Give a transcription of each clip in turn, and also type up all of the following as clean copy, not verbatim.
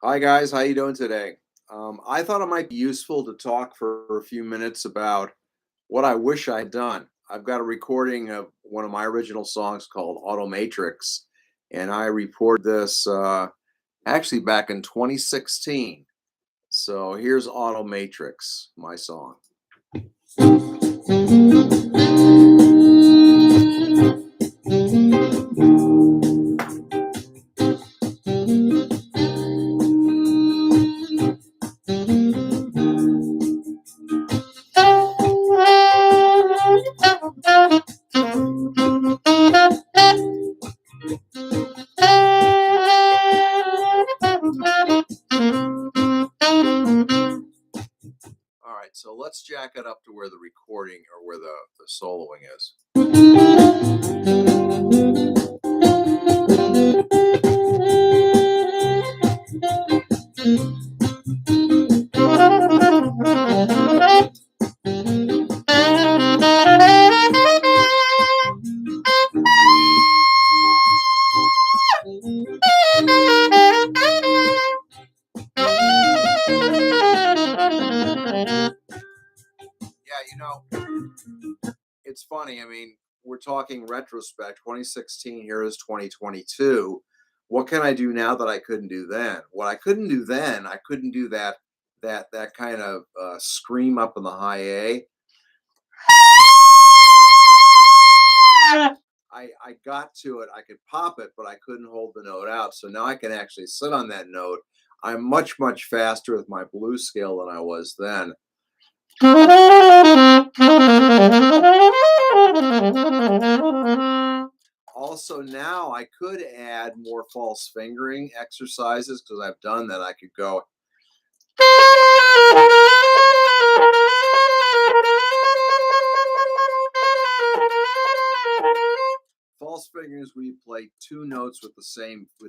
Hi guys, how you doing today? I thought it might be useful to talk for a few minutes about what I wish I'd done. I've got a recording of one of my original songs called Automatrix, and I recorded this actually back in 2016. So here's Automatrix, my song. All right, so let's jack it up to where the recording or where the soloing is. Yeah, it's funny. I mean, we're talking retrospect, 2016, here is 2022. What can I do now that I couldn't do then? What I couldn't do then, I couldn't do that kind of scream up in the high A. I got to it. I could pop it, but I couldn't hold the note out. So now I can actually sit on that note. I'm much faster with my blues scale than I was then. Also, now I could add more false fingering exercises because I've done that. I could go. False fingering is when you play two notes with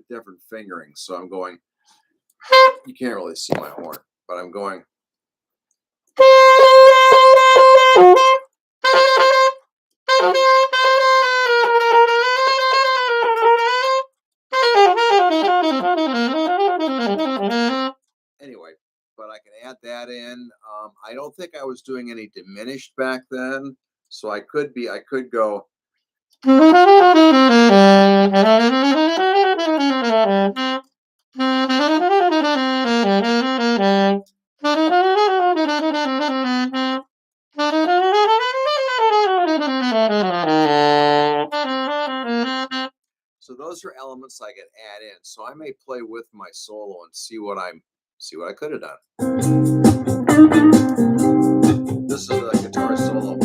different fingerings. So I'm going. You can't really see my horn, but I'm going. Anyway, but I can add that in. I don't think I was doing any diminished back then, so I could go. So those are elements I can add in. So I may play with my solo and see what I could have done. This is the guitar solo.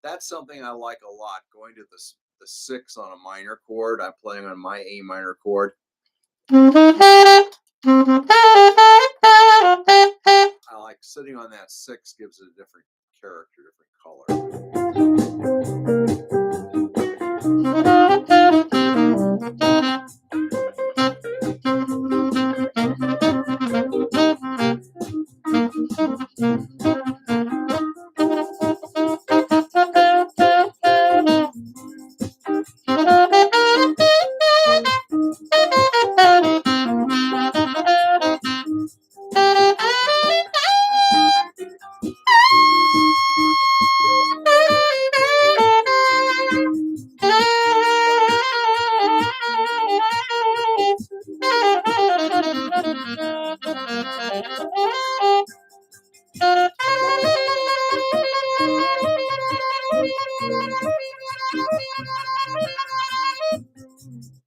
That's something I like a lot. Going to the six on a minor chord. I'm playing on my A minor chord. I like sitting on that six, gives it a different character, different color.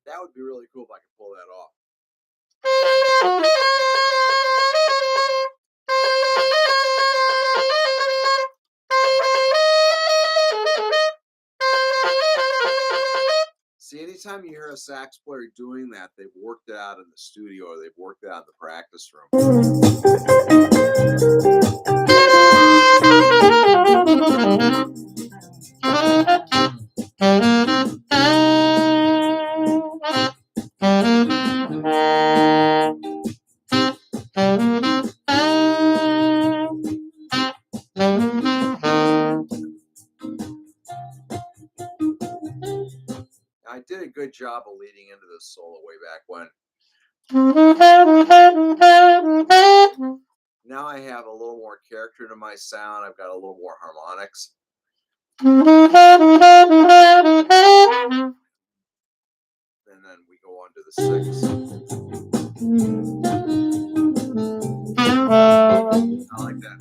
That would be really cool if I could pull that off. See, anytime you hear a sax player doing that, they've worked it out in the studio or they've worked it out in the practice room. I did a good job of leading into this solo way back when. Now I have a little more character to my sound. I've got a little more harmonics. And then we go on to the 6. I like that.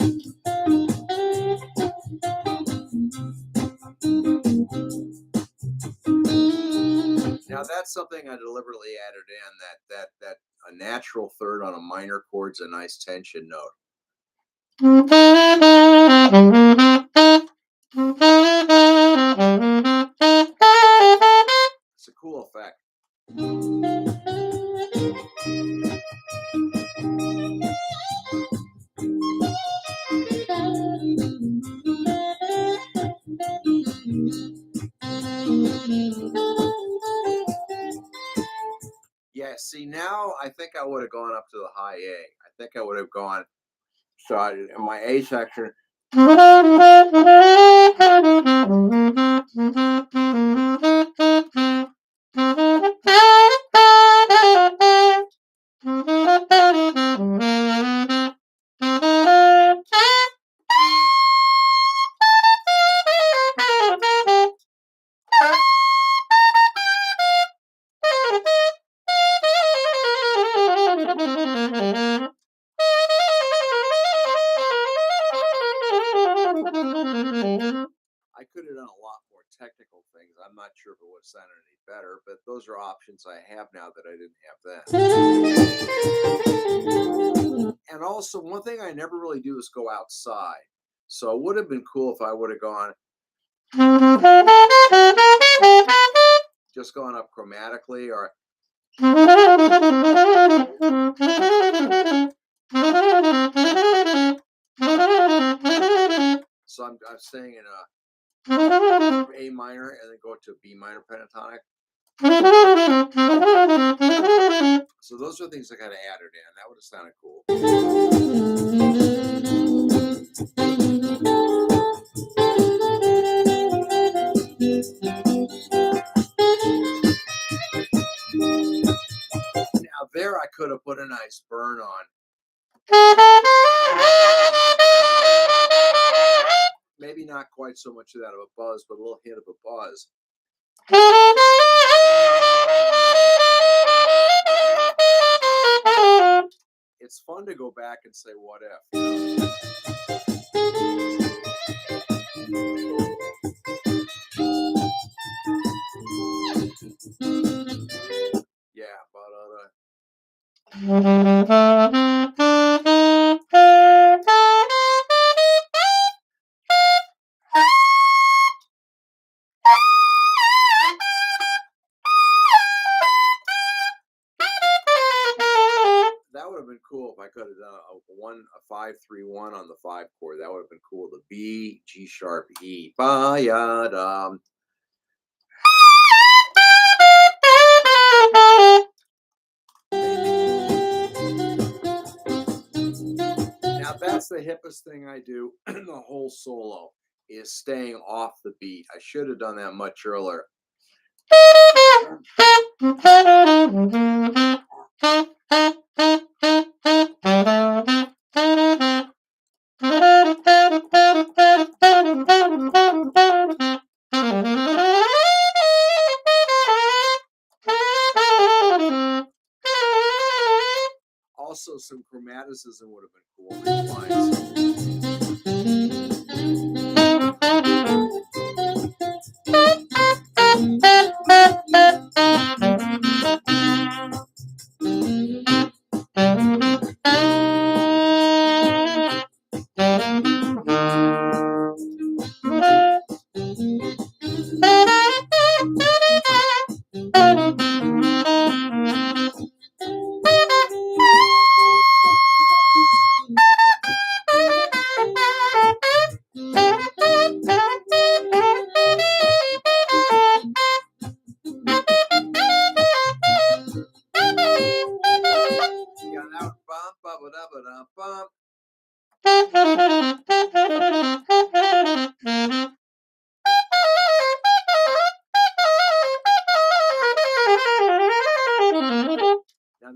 Now that's something I deliberately added in, that a natural third on a minor chord's a nice tension note. It's a cool effect. Yeah, see, now I think I would have gone up to the high A. I think I would have gone, so in my A section. I could have done a lot more technical things. I'm not sure if it would have sounded any better, but those are options I have now that I didn't have then. And also, one thing I never really do is go outside. So it would have been cool if I would have just gone up chromatically, or so I'm staying in A minor and then go to B minor pentatonic. So those are things I kind of added in. That would have sounded cool. Now there I could have put a nice burn on. Maybe not quite so much of that of a buzz, but a little hint of a buzz. It's fun to go back and say, what if? Yeah, but that would have been cool if I could have done a 5-3-1 on the 5 chord. That would have been cool. The B, G sharp, E, ba ya dum. Now that's the hippest thing I do in the whole solo, is staying off the beat. I should have done that much earlier. Also, some chromaticism would have been cool in these lines.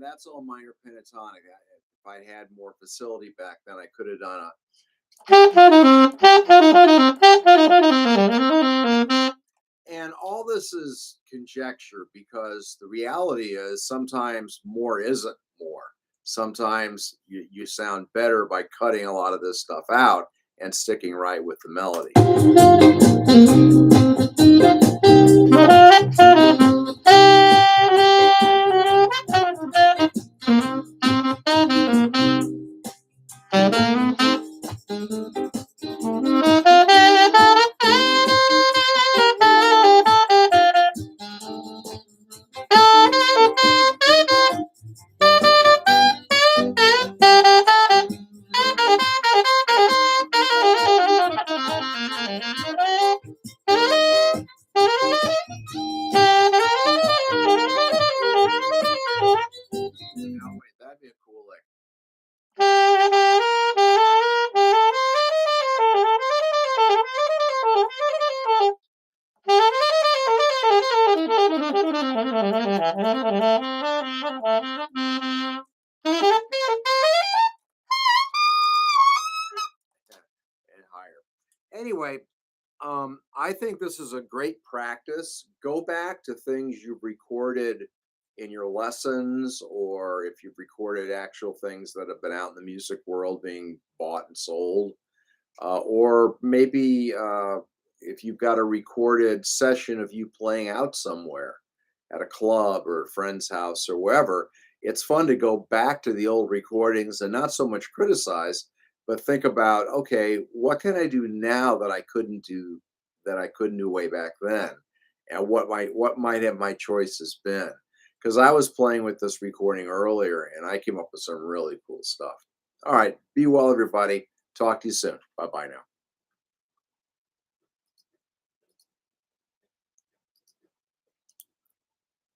that's all minor pentatonic. If I had more facility back then, I could have done a. And all this is conjecture because the reality is sometimes more isn't more. Sometimes you sound better by cutting a lot of this stuff out and sticking right with the melody. Oh, wait, that'd be a cool lick. And higher. Anyway, I think this is a great practice. Go back to things you've recorded in your lessons, or if you've recorded actual things that have been out in the music world being bought and sold, or maybe if you've got a recorded session of you playing out somewhere at a club or a friend's house or wherever. It's fun to go back to the old recordings and not so much criticize, but think about, okay, what can I do now that I couldn't do way back then, and what might have my choices been? Because I was playing with this recording earlier, and I came up with some really cool stuff. All right, be well, everybody. Talk to you soon. Bye bye now.